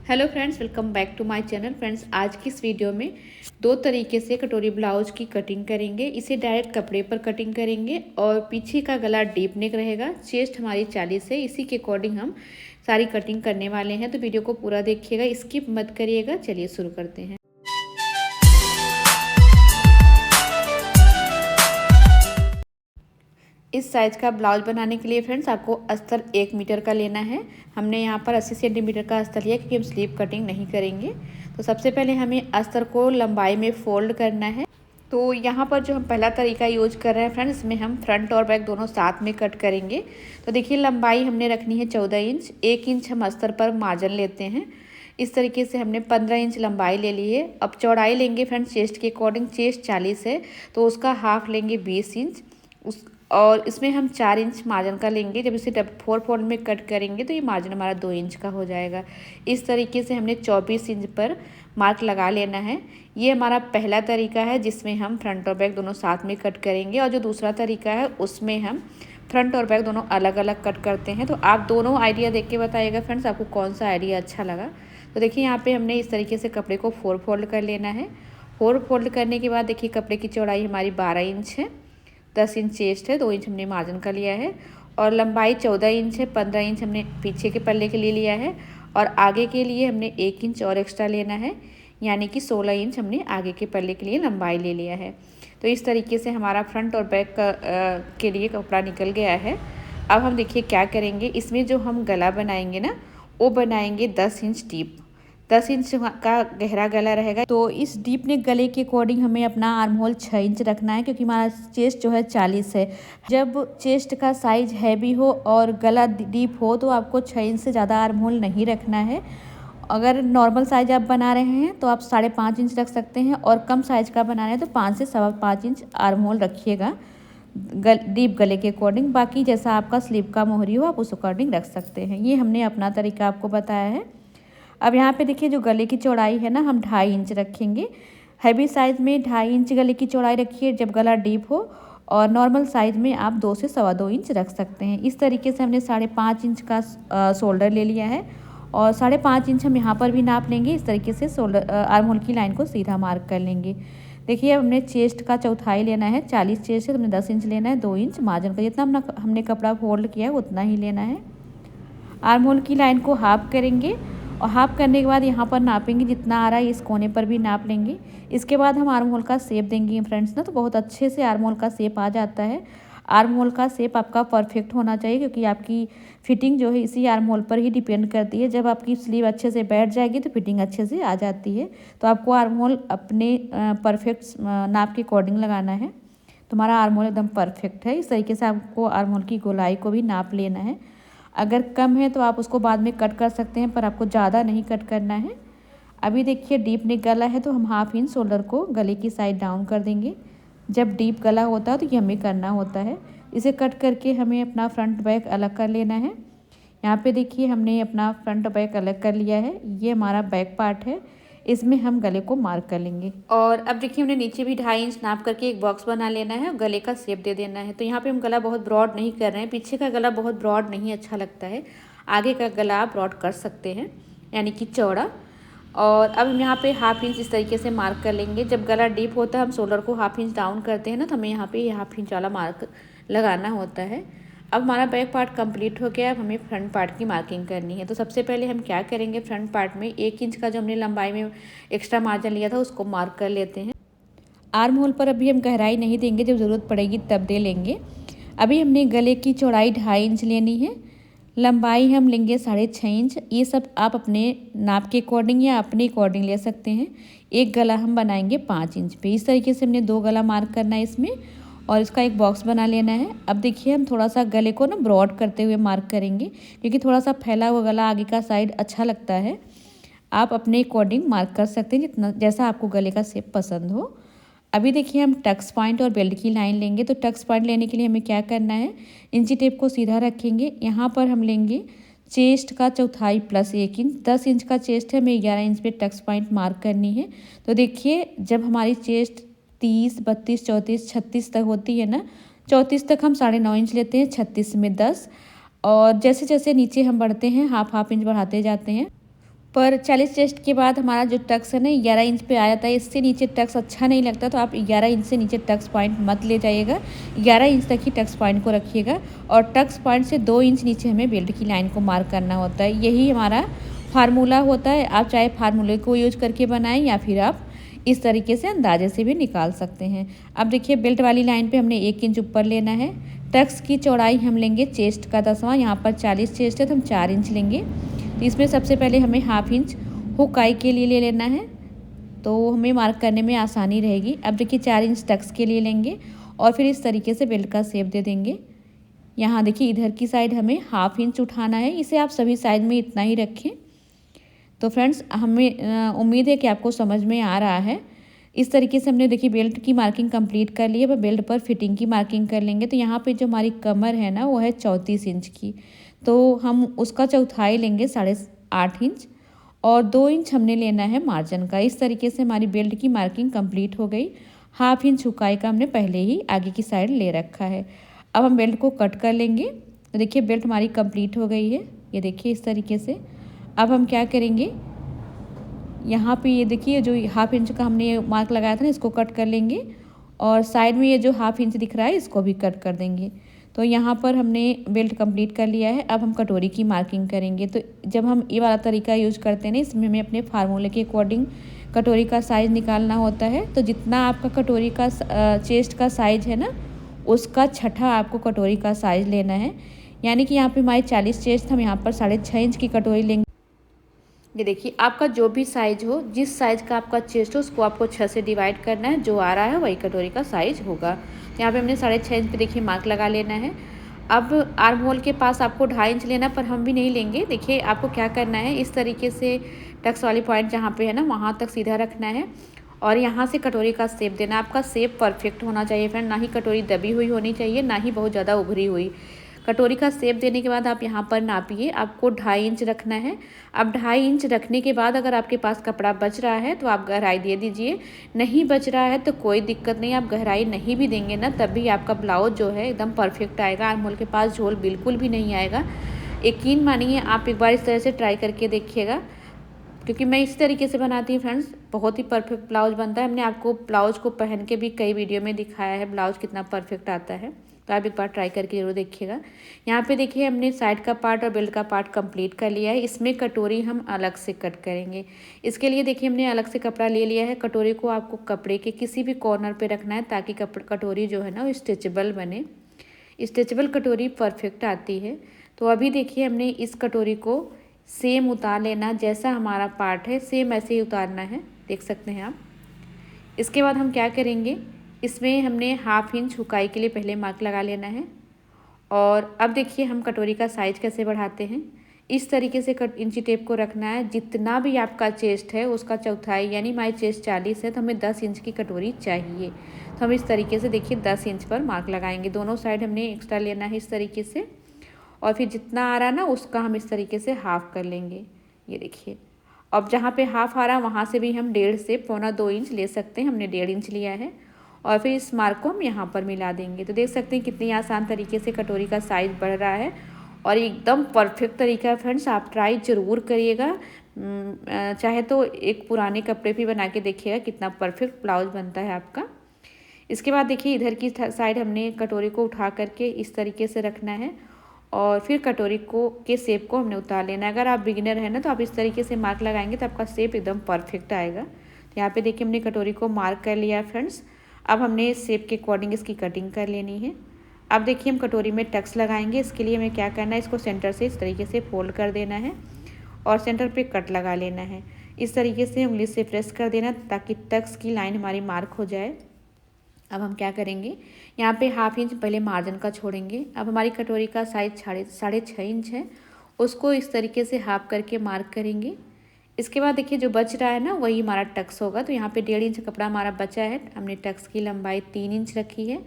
Hello friends, welcome back to my channel. Friends, आज की इस वीडियो में दो तरीके से कटोरी ब्लाउज की कटिंग करेंगे। इसे डायरेक्ट कपड़े पर कटिंग करेंगे और पीछे का गला डीप नेक रहेगा। चेस्ट हमारी 40 है, इसी के अकॉर्डिंग हम सारी कटिंग करने वाले हैं। तो वीडियो को पूरा देखिएगा, स्किप मत करिएगा। चलिए शुरू करते हैं। इस साइज़ का ब्लाउज बनाने के लिए फ्रेंड्स आपको अस्तर 1 मीटर का लेना है। हमने यहाँ पर 80 सेंटीमीटर का अस्तर लिया क्योंकि हम स्लीव कटिंग नहीं करेंगे। तो सबसे पहले हमें अस्तर को लंबाई में फोल्ड करना है। तो यहाँ पर जो हम पहला तरीका यूज कर रहे हैं फ्रेंड्स, इसमें हम फ्रंट और बैक दोनों साथ में कट करेंगे। तो देखिए, लंबाई हमने रखनी है 14 इंच। 1 इंच हम अस्तर पर मार्जिन लेते हैं। इस तरीके से हमने 15 इंच लंबाई ले ली है। अब चौड़ाई लेंगे फ्रेंड्स चेस्ट के अकॉर्डिंग। चेस्ट 40 है तो उसका हाफ लेंगे 20 इंच। और इसमें हम 4 इंच मार्जिन का लेंगे। जब इसे 4 फोल्ड में कट करेंगे तो ये मार्जिन हमारा 2 इंच का हो जाएगा। इस तरीके से हमने 24 इंच पर मार्क लगा लेना है। ये हमारा पहला तरीका है जिसमें हम फ्रंट और बैक दोनों साथ में कट करेंगे। और जो दूसरा तरीका है उसमें हम फ्रंट और बैक दोनों अलग अलग कट करते हैं। तो आप दोनों आइडिया देख के बताइएगा फ्रेंड्स, आपको कौन सा आइडिया अच्छा लगा। तो देखिए, यहाँ पे हमने इस तरीके से कपड़े को 4 फोल्ड कर लेना है। 4 फोल्ड करने के बाद देखिए, कपड़े की चौड़ाई हमारी 12 इंच है। 10 इंच चेस्ट है, 2 इंच हमने मार्जिन का लिया है। और लंबाई 14 इंच है। 15 इंच हमने पीछे के पल्ले के लिए लिया है। और आगे के लिए हमने 1 इंच और एक्स्ट्रा लेना है, यानी कि 16 इंच हमने आगे के पल्ले के लिए लंबाई ले लिया है। तो इस तरीके से हमारा फ्रंट और बैक के लिए कपड़ा निकल गया है। अब हम देखिए क्या करेंगे, इसमें जो हम गला बनाएंगे ना, वो बनाएंगे 10 इंच डीप। 10 इंच का गहरा गला रहेगा। तो इस डीप नेक गले के अकॉर्डिंग हमें अपना आर्म होल 6 इंच रखना है, क्योंकि हमारा चेस्ट जो है 40 है। जब चेस्ट का साइज हैवी हो और गला डीप हो तो आपको 6 इंच से ज़्यादा आर्म होल नहीं रखना है। अगर नॉर्मल साइज आप बना रहे हैं तो आप 5.5 इंच रख सकते हैं, और कम साइज का बना रहे हैं तो 5 से 5.25 इंच आर्म होल रखिएगा डीप गले के अकॉर्डिंग। बाकी जैसा आपका स्लीव का मोहरी हो आप उस अकॉर्डिंग रख सकते हैं। ये हमने अपना तरीका आपको बताया है। अब यहाँ पे देखिए, जो गले की चौड़ाई है ना, हम 2.5 इंच रखेंगे। हैवी साइज़ में 2.5 इंच गले की चौड़ाई रखिए जब गला डीप हो, और नॉर्मल साइज़ में आप 2 से 2.25 इंच रख सकते हैं। इस तरीके से हमने 5.5 इंच का शोल्डर ले लिया है, और 5.5 इंच हम यहाँ पर भी नाप लेंगे। इस तरीके से शोल्डर आर्म होल की लाइन को सीधा मार्क कर लेंगे। देखिए, अब हमने चेस्ट का चौथाई लेना है। 40 चेस्ट है तो हमने 10 इंच लेना है। 2 इंच मार्जिन का, जितना हमने कपड़ा फोल्ड किया है उतना ही लेना है। आर्म होल की लाइन को हाफ करेंगे, और हाफ करने के बाद यहाँ पर नापेंगे जितना आ रहा है, इस कोने पर भी नाप लेंगे। इसके बाद हम आर्म होल का शेप देंगे फ्रेंड्स ना, तो बहुत अच्छे से आर्म होल का शेप आ जाता है। आर्म होल का शेप आपका परफेक्ट होना चाहिए, क्योंकि आपकी फिटिंग जो है इसी आर्म होल पर ही डिपेंड करती है। जब आपकी स्लीव अच्छे से बैठ जाएगी तो फिटिंग अच्छे से आ जाती है। तो आपको आर्म होल अपने परफेक्ट नाप के अकॉर्डिंग लगाना है। तुम्हारा आर्म होल एकदम परफेक्ट है। इस तरीके से आपको आर्म होल की गोलाई को भी नाप लेना है। अगर कम है तो आप उसको बाद में कट कर सकते हैं, पर आपको ज़्यादा नहीं कट करना है। अभी देखिए, डीप नेक गला है तो हम 1/2 इंच शोल्डर को गले की साइड डाउन कर देंगे। जब डीप गला होता है तो ये हमें करना होता है। इसे कट करके हमें अपना फ्रंट बैक अलग कर लेना है। यहाँ पे देखिए, हमने अपना फ्रंट बैक अलग कर लिया है। ये हमारा बैक पार्ट है, इसमें हम गले को मार्क कर लेंगे। और अब देखिए, हमने नीचे भी 2.5 इंच नाप करके एक बॉक्स बना लेना है और गले का शेप दे देना है। तो यहाँ पे हम गला बहुत ब्रॉड नहीं कर रहे हैं। पीछे का गला बहुत ब्रॉड नहीं अच्छा लगता है, आगे का गला आप ब्रॉड कर सकते हैं, यानी कि चौड़ा। और अब हम यहाँ पे 1/2 इंच इस तरीके से मार्क कर लेंगे। जब गला डीप होता है हम शोल्डर को 1/2 इंच डाउन करते हैं ना, तो हमें यहाँ पे 1/2 इंच वाला मार्क लगाना होता है। अब हमारा बैक पार्ट कंप्लीट हो गया। अब हमें फ्रंट पार्ट की मार्किंग करनी है। तो सबसे पहले हम क्या करेंगे, फ्रंट पार्ट में 1 इंच का जो हमने लंबाई में एक्स्ट्रा मार्जिन लिया था उसको मार्क कर लेते हैं। आर्म होल पर अभी हम गहराई नहीं देंगे, जब ज़रूरत पड़ेगी तब दे लेंगे। अभी हमने गले की चौड़ाई 2.5 इंच लेनी है। लंबाई हम लेंगे 6.5 इंच। ये सब आप अपने नाप के अकॉर्डिंग या अपने अकॉर्डिंग ले सकते हैं। एक गला हम बनाएंगे 5 इंच पे। इस तरीके से हमने 2 गला मार्क करना है इसमें, और इसका एक बॉक्स बना लेना है। अब देखिए, हम थोड़ा सा गले को ना ब्रॉड करते हुए मार्क करेंगे, क्योंकि थोड़ा सा फैला हुआ गला आगे का साइड अच्छा लगता है। आप अपने अकॉर्डिंग मार्क कर सकते हैं, जितना जैसा आपको गले का शेप पसंद हो। अभी देखिए, हम टक्स पॉइंट और बेल्ट की लाइन लेंगे। तो टक्स पॉइंट लेने के लिए हमें क्या करना है, इंची टेप को सीधा रखेंगे। यहाँ पर हम लेंगे चेस्ट का चौथाई प्लस 1 इंच। 10 इंच का चेस्ट है, हमें 11 इंच पे टक्स पॉइंट मार्क करनी है। तो देखिए, जब हमारी चेस्ट 30, 32, 34, 36 तक होती है ना, 34 तक हम 9.5 इंच लेते हैं, 36 में 10, और जैसे जैसे नीचे हम बढ़ते हैं 1/2 इंच बढ़ाते जाते हैं। पर 40 चेस्ट के बाद हमारा जो टक्स है ना 11 इंच पे आ जाता है। इससे नीचे टक्स अच्छा नहीं लगता, तो आप 11 इंच से नीचे टक्स पॉइंट मत ले जाइएगा। 11 इंच तक ही टक्स पॉइंट को रखिएगा और टक्स पॉइंट से 2 इंच नीचे हमें बेल्ट की लाइन को मार्क करना होता है। यही हमारा फार्मूला होता है। आप चाहे फार्मूले को यूज करके बनाएं या फिर आप इस तरीके से अंदाजे से भी निकाल सकते हैं। अब देखिए बेल्ट वाली लाइन पे हमने 1 इंच ऊपर लेना है। टक्स की चौड़ाई हम लेंगे चेस्ट का 10वां। यहाँ पर 40 चेस्ट है तो हम 4 इंच लेंगे। तो इसमें सबसे पहले हमें हाफ इंच हुकाई के लिए ले लेना है, तो हमें मार्क करने में आसानी रहेगी। अब देखिए 4 इंच टक्स के लिए लेंगे और फिर इस तरीके से बेल्ट का शेप दे देंगे। यहाँ देखिए इधर की साइड हमें हाफ इंच उठाना है। इसे आप सभी साइड में इतना ही रखें। तो फ्रेंड्स हमें उम्मीद है कि आपको समझ में आ रहा है। इस तरीके से हमने देखिए बेल्ट की मार्किंग कंप्लीट कर ली है। अब बेल्ट पर फिटिंग की मार्किंग कर लेंगे। तो यहाँ पे जो हमारी कमर है ना वो है 34 इंच की, तो हम उसका चौथाई लेंगे 8.5 इंच और 2 इंच हमने लेना है मार्जिन का। इस तरीके से हमारी बेल्ट की मार्किंग कंप्लीट हो गई। हाफ इंच हुकाई का हमने पहले ही आगे की साइड ले रखा है। अब हम बेल्ट को कट कर लेंगे। तो देखिए बेल्ट हमारी कंप्लीट हो गई है, ये देखिए इस तरीके से। अब हम क्या करेंगे, यहाँ पे ये देखिए जो हाफ इंच का हमने मार्क लगाया था ना इसको कट कर लेंगे और साइड में ये जो हाफ इंच दिख रहा है इसको भी कट कर देंगे। तो यहाँ पर हमने बेल्ट कंप्लीट कर लिया है। अब हम कटोरी की मार्किंग करेंगे। तो जब हम ये वाला तरीका यूज करते हैं ना इसमें हमें अपने फार्मूले के अकॉर्डिंग कटोरी का साइज़ निकालना होता है। तो जितना आपका कटोरी का चेस्ट का साइज़ है ना उसका छठा आपको कटोरी का साइज़ लेना है। यानी कि यहाँ पे हमारी 40 चेस्ट, हम यहाँ पर 6.5 इंच की कटोरी लेंगे। ये देखिए आपका जो भी साइज हो, जिस साइज़ का आपका चेस्ट हो उसको आपको 6 से डिवाइड करना है। जो आ रहा है वही कटोरी का साइज़ होगा। यहाँ पे हमने 6.5 इंच पे देखिए मार्क लगा लेना है। अब आर्म होल के पास आपको 2.5 इंच लेना, पर हम भी नहीं लेंगे। देखिए आपको क्या करना है, इस तरीके से टक्स वाली पॉइंट जहाँ पे है ना वहाँ तक सीधा रखना है और यहाँ से कटोरी का शेप देना। आपका शेप परफेक्ट होना चाहिए फ्रेंड, ना ही कटोरी दबी हुई होनी चाहिए ना ही बहुत ज़्यादा उभरी हुई। कटोरी का शेप देने के बाद आप यहाँ पर नापिए, आपको 2.5 इंच रखना है। अब 2.5 इंच रखने के बाद अगर आपके पास कपड़ा बच रहा है तो आप गहराई दे दीजिए, नहीं बच रहा है तो कोई दिक्कत नहीं। आप गहराई नहीं भी देंगे ना तब भी आपका ब्लाउज जो है एकदम परफेक्ट आएगा। आर्म होल के पास झोल बिल्कुल भी नहीं आएगा। यकीन मानिए, आप एक बार इस तरह से ट्राई करके देखिएगा, क्योंकि मैं इस तरीके से बनाती हूँ फ्रेंड्स, बहुत ही परफेक्ट ब्लाउज बनता है। हमने आपको ब्लाउज को पहन के भी कई वीडियो में दिखाया है ब्लाउज कितना परफेक्ट आता है। तो आप एक बार ट्राई करके जरूर देखिएगा। यहाँ पे देखिए हमने साइड का पार्ट और बेल्ट का पार्ट कंप्लीट कर लिया है। इसमें कटोरी हम अलग से कट करेंगे। इसके लिए देखिए हमने अलग से कपड़ा ले लिया है। कटोरी को आपको कपड़े के किसी भी कॉर्नर पे रखना है ताकि कटोरी जो है ना वो स्ट्रेचेबल बने। स्ट्रेचेबल कटोरी परफेक्ट आती है। तो अभी देखिए हमने इस कटोरी को सेम उतार लेना, जैसा हमारा पार्ट है सेम ऐसे ही उतारना है, देख सकते हैं आप। इसके बाद हम क्या करेंगे, इसमें हमने हाफ इंच हुकाई के लिए पहले मार्क लगा लेना है। और अब देखिए हम कटोरी का साइज कैसे बढ़ाते हैं। इस तरीके से इंची टेप को रखना है। जितना भी आपका चेस्ट है उसका चौथाई, यानी माई चेस्ट 40 है तो हमें 10 इंच की कटोरी चाहिए। तो हम इस तरीके से देखिए 10 इंच पर मार्क लगाएंगे। दोनों साइड हमने एक्स्ट्रा लेना है इस तरीके से, और फिर जितना आ रहा ना उसका हम इस तरीके से हाफ कर लेंगे। ये देखिए अब जहाँ पे हाफ आ रहा वहाँ से भी हम 1.5 से 1.25-2 इंच ले सकते हैं। हमने 1.5 इंच लिया है और फिर इस मार्क को हम यहाँ पर मिला देंगे। तो देख सकते हैं कितनी आसान तरीके से कटोरी का साइज़ बढ़ रहा है और एकदम परफेक्ट तरीका है फ्रेंड्स। आप ट्राई ज़रूर करिएगा। चाहे तो एक पुराने कपड़े भी बना के देखिएगा कितना परफेक्ट ब्लाउज बनता है आपका। इसके बाद देखिए इधर की साइड हमने कटोरी को उठा करके इस तरीके से रखना है और फिर कटोरी को के शेप को हमने उतार लेना है। अगर आप बिगिनर हैं ना तो आप इस तरीके से मार्क लगाएंगे तो आपका शेप एकदम परफेक्ट आएगा। तो यहाँ पे देखिए हमने कटोरी को मार्क कर लिया है फ्रेंड्स। अब हमने इस शेप के अकॉर्डिंग इसकी कटिंग कर लेनी है। अब देखिए हम कटोरी में टक्स लगाएंगे। इसके लिए हमें क्या करना है, इसको सेंटर से इस तरीके से फोल्ड कर देना है और सेंटर पे कट लगा लेना है। इस तरीके से उंगली से प्रेस कर देना ताकि टक्स की लाइन हमारी मार्क हो जाए। अब हम क्या करेंगे, यहाँ पे हाफ इंच पहले मार्जिन का छोड़ेंगे। अब हमारी कटोरी का साइज 6.5 इंच है, उसको इस तरीके से हाफ करके मार्क करेंगे। इसके बाद देखिए जो बच रहा है ना वही हमारा टक्स होगा। तो यहाँ पे 1.5 इंच कपड़ा हमारा बचा है। हमने टक्स की लंबाई 3 इंच रखी है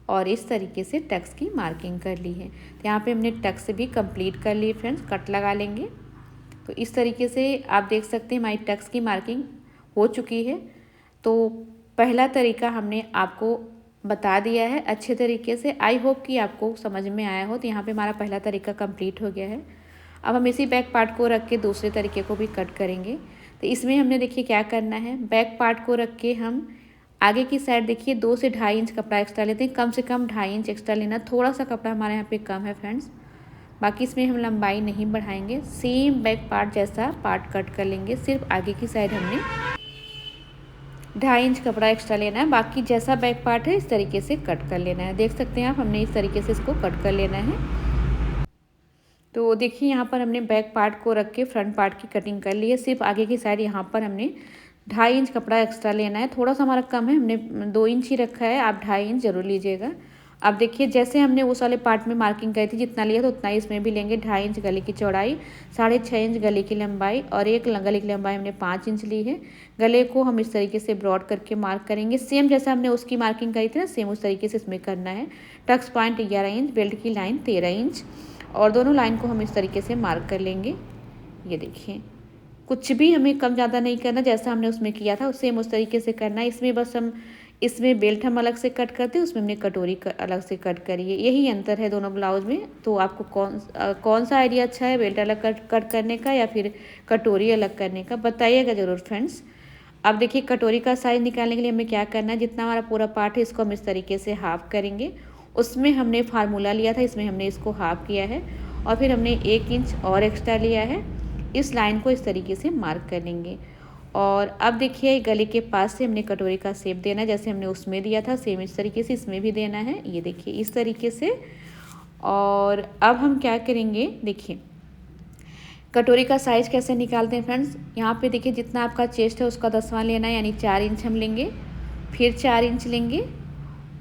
और इस तरीके से टक्स की मार्किंग कर ली है। तो यहाँ पे हमने टक्स भी कंप्लीट कर ली फ्रेंड्स, कट लगा लेंगे। तो इस तरीके से आप देख सकते हैं हमारी टक्स की मार्किंग हो चुकी है। तो पहला तरीका हमने आपको बता दिया है अच्छे तरीके से। आई होप कि आपको समझ में आया हो। तो यहाँ पे हमारा पहला तरीका कंप्लीट हो गया है। अब हम इसी बैक पार्ट को रख के दूसरे तरीके को भी कट करेंगे। तो इसमें हमने देखिए क्या करना है, बैक पार्ट को रख के हम आगे की साइड देखिए 2 से 2.5 इंच कपड़ा एक्स्ट्रा लेते हैं। कम से कम 2.5 इंच एक्स्ट्रा लेना, थोड़ा सा कपड़ा हमारे यहाँ पे कम है फ्रेंड्स। बाकी इसमें हम लंबाई नहीं बढ़ाएंगे, सेम बैक पार्ट जैसा पार्ट कट कर लेंगे। सिर्फ आगे की साइड हमने 2.5 इंच कपड़ा एक्स्ट्रा लेना है, बाकी जैसा बैक पार्ट है इस तरीके से कट कर लेना है। देख सकते हैं आप, हमने इस तरीके से इसको कट कर लेना है। तो देखिए यहाँ पर हमने बैक पार्ट को रख के फ्रंट पार्ट की कटिंग कर ली है। सिर्फ आगे की साइड यहाँ पर हमने 2.5 इंच कपड़ा एक्स्ट्रा लेना है, थोड़ा सा हमारा कम है, हमने 2 इंच ही रखा है, आप 2.5 इंच जरूर लीजिएगा। अब देखिए जैसे हमने उस वाले पार्ट में मार्किंग करी थी, जितना लिया तो उतना ही इसमें भी लेंगे। 2.5 इंच गले की चौड़ाई, 6.5 इंच गले की लंबाई और एक गले की लंबाई हमने 5 इंच ली है। गले को हम इस तरीके से ब्रॉड करके मार्क करेंगे, सेम जैसा हमने उसकी मार्किंग करी थी ना, सेम उस तरीके से इसमें करना है। टक्स पॉइंट 11 इंच, बेल्ट की लाइन 13 इंच और दोनों लाइन को हम इस तरीके से मार्क कर लेंगे। ये देखिए, कुछ भी हमें कम ज़्यादा नहीं करना, जैसा हमने उसमें किया था सेम उस तरीके से करना है। इसमें बस हम इसमें बेल्ट हम अलग से कट करते हैं, उसमें हमने कटोरी अलग से कट करी है। यही अंतर है दोनों ब्लाउज में। तो आपको कौन सा आइडिया अच्छा है, बेल्ट अलग कट करने का या फिर कटोरी अलग करने का, बताइएगा ज़रूर फ्रेंड्स। अब देखिए कटोरी का साइज़ निकालने के लिए हमें क्या करना है, जितना हमारा पूरा पार्ट है इसको हम इस तरीके से हाफ करेंगे। उसमें हमने फार्मूला लिया था, इसमें हमने इसको हाफ किया है और फिर हमने 1 इंच और एक्स्ट्रा लिया है। इस लाइन को इस तरीके से मार्क कर लेंगे और अब देखिए गले के पास से हमने कटोरी का शेप देना है, जैसे हमने उसमें दिया था सेम इस तरीके से इसमें भी देना है। ये देखिए इस तरीके से। और अब हम क्या करेंगे, देखिए कटोरी का साइज़ कैसे निकालते हैं फ्रेंड्स। यहाँ पे देखिए जितना आपका चेस्ट है उसका 10वां लेना है, यानी 4 इंच हम लेंगे, फिर 4 इंच लेंगे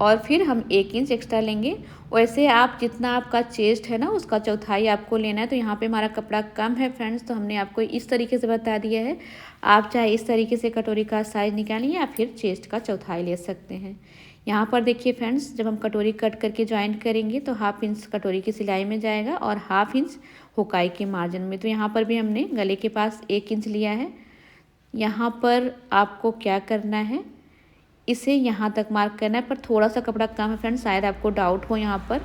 और फिर हम 1 इंच एक्स्ट्रा लेंगे। वैसे आप जितना आपका चेस्ट है ना उसका चौथाई आपको लेना है। तो यहाँ पे हमारा कपड़ा कम है फ्रेंड्स, तो हमने आपको इस तरीके से बता दिया है। आप चाहे इस तरीके से कटोरी का साइज़ निकालिए या फिर चेस्ट का चौथाई ले सकते हैं। यहाँ पर देखिए फ्रेंड्स, जब हम कटोरी कट करके ज्वाइंट करेंगे तो 1/2 इंच कटोरी की सिलाई में जाएगा और 1/2 इंच हुकाई के मार्जिन में। तो यहाँ पर भी हमने गले के पास 1 इंच लिया है। यहाँ पर आपको क्या करना है, इसे यहाँ तक मार्क करना है, पर थोड़ा सा कपड़ा कम है फ्रेंड्स, शायद आपको डाउट हो यहाँ पर।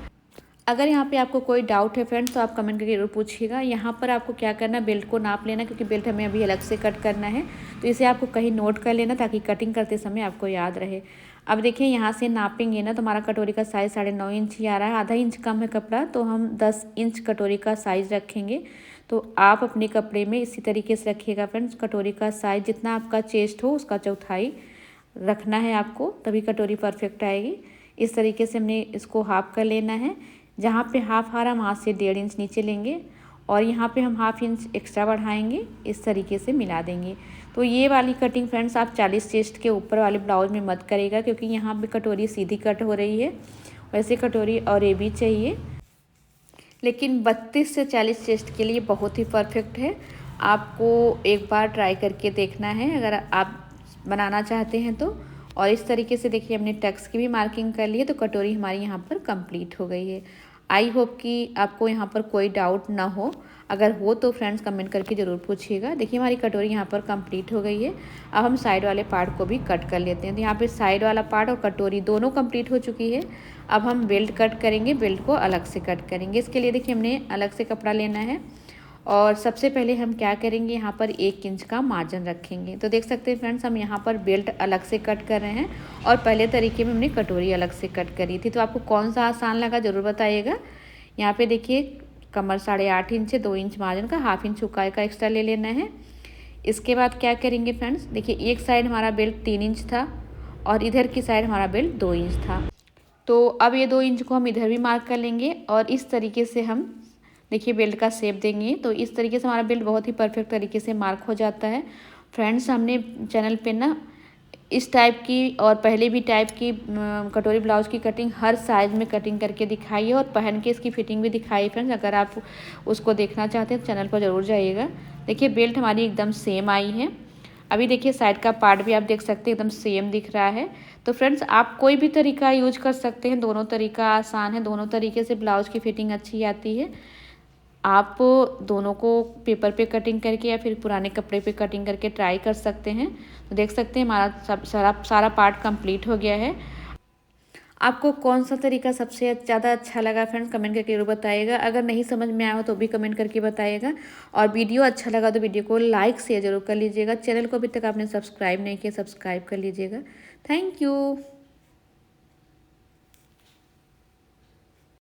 अगर यहाँ पे आपको कोई डाउट है फ्रेंड्स तो आप कमेंट करके जरूर पूछिएगा। यहाँ पर आपको क्या करना है, बेल्ट को नाप लेना, क्योंकि बेल्ट हमें अभी अलग से कट करना है। तो इसे आपको कहीं नोट कर लेना ताकि कटिंग करते समय आपको याद रहे। अब देखिए यहाँ से नापेंगे ना तो हमारा कटोरी का साइज़ 9.5 इंच ही आ रहा है, आधा इंच कम है कपड़ा, तो हम 10 इंच कटोरी का साइज़ रखेंगे। तो आप अपने कपड़े में इसी तरीके से रखिएगा फ्रेंड्स। कटोरी का साइज़ जितना आपका चेस्ट हो उसका चौथाई रखना है आपको, तभी कटोरी परफेक्ट आएगी। इस तरीके से हमने इसको हाफ कर लेना है। जहाँ पे हाफ आ रहा वहाँ से 1.5 इंच नीचे लेंगे और यहाँ पे हम 1/2 इंच एक्स्ट्रा बढ़ाएंगे, इस तरीके से मिला देंगे। तो ये वाली कटिंग फ्रेंड्स आप 40 चेस्ट के ऊपर वाले ब्लाउज में मत करेगा, क्योंकि यहाँ पे कटोरी सीधी कट हो रही है। वैसे कटोरी और ये भी चाहिए, लेकिन 32 से 40 चेस्ट के लिए बहुत ही परफेक्ट है। आपको एक बार ट्राई करके देखना है अगर आप बनाना चाहते हैं तो। और इस तरीके से देखिए हमने टक्स की भी मार्किंग कर ली है, तो कटोरी हमारी यहाँ पर कंप्लीट हो गई है। आई होप कि आपको यहाँ पर कोई डाउट ना हो, अगर हो तो फ्रेंड्स कमेंट करके ज़रूर पूछिएगा। देखिए हमारी कटोरी यहाँ पर कंप्लीट हो गई है। अब हम साइड वाले पार्ट को भी कट कर लेते हैं। तो यहाँ पे साइड वाला पार्ट और कटोरी दोनों कंप्लीट हो चुकी है। अब हम बेल्ट कट करेंगे, बेल्ट को अलग से कट करेंगे। इसके लिए देखिए हमने अलग से कपड़ा लेना है और सबसे पहले हम क्या करेंगे, यहाँ पर 1 इंच का मार्जिन रखेंगे। तो देख सकते हैं फ्रेंड्स, हम यहाँ पर बेल्ट अलग से कट कर रहे हैं और पहले तरीके में हमने कटोरी अलग से कट करी थी। तो आपको कौन सा आसान लगा ज़रूर बताइएगा। यहाँ पे देखिए कमर 8.5 इंच है, 2 इंच मार्जिन का, 1/2 इंच हुकाई का एक्स्ट्रा ले लेना है। इसके बाद क्या करेंगे फ्रेंड्स, देखिए एक साइड हमारा बेल्ट 3 इंच था और इधर की साइड हमारा बेल्ट 2 इंच था। तो अब ये 2 इंच को हम इधर भी मार्क कर लेंगे और इस तरीके से हम देखिए बेल्ट का शेप देंगे। तो इस तरीके से हमारा बेल्ट बहुत ही परफेक्ट तरीके से मार्क हो जाता है। फ्रेंड्स हमने चैनल पे ना इस टाइप की और पहले भी टाइप की कटोरी ब्लाउज की कटिंग हर साइज़ में कटिंग करके दिखाई है और पहन के इसकी फिटिंग भी दिखाई। फ्रेंड्स अगर आप उसको देखना चाहते हैं तो चैनल पर ज़रूर जाइएगा। देखिए बेल्ट हमारी एकदम सेम आई है। अभी देखिए साइड का पार्ट भी आप देख सकते हैं एकदम सेम दिख रहा है। तो फ्रेंड्स आप कोई भी तरीका यूज कर सकते हैं, दोनों तरीका आसान है, दोनों तरीके से ब्लाउज की फिटिंग अच्छी आती है। आप दोनों को पेपर पे कटिंग करके या फिर पुराने कपड़े पे कटिंग करके ट्राई कर सकते हैं। तो देख सकते हैं हमारा सारा पार्ट कंप्लीट हो गया है। आपको कौन सा तरीका सबसे ज़्यादा अच्छा लगा फ्रेंड्स, कमेंट करके जरूर बताइएगा। अगर नहीं समझ में आया हो तो भी कमेंट करके बताइएगा। और वीडियो अच्छा लगा तो वीडियो को लाइक शेयर जरूर कर लीजिएगा। चैनल को अभी तक आपने सब्सक्राइब नहीं किया, सब्सक्राइब कर लीजिएगा। Thank you.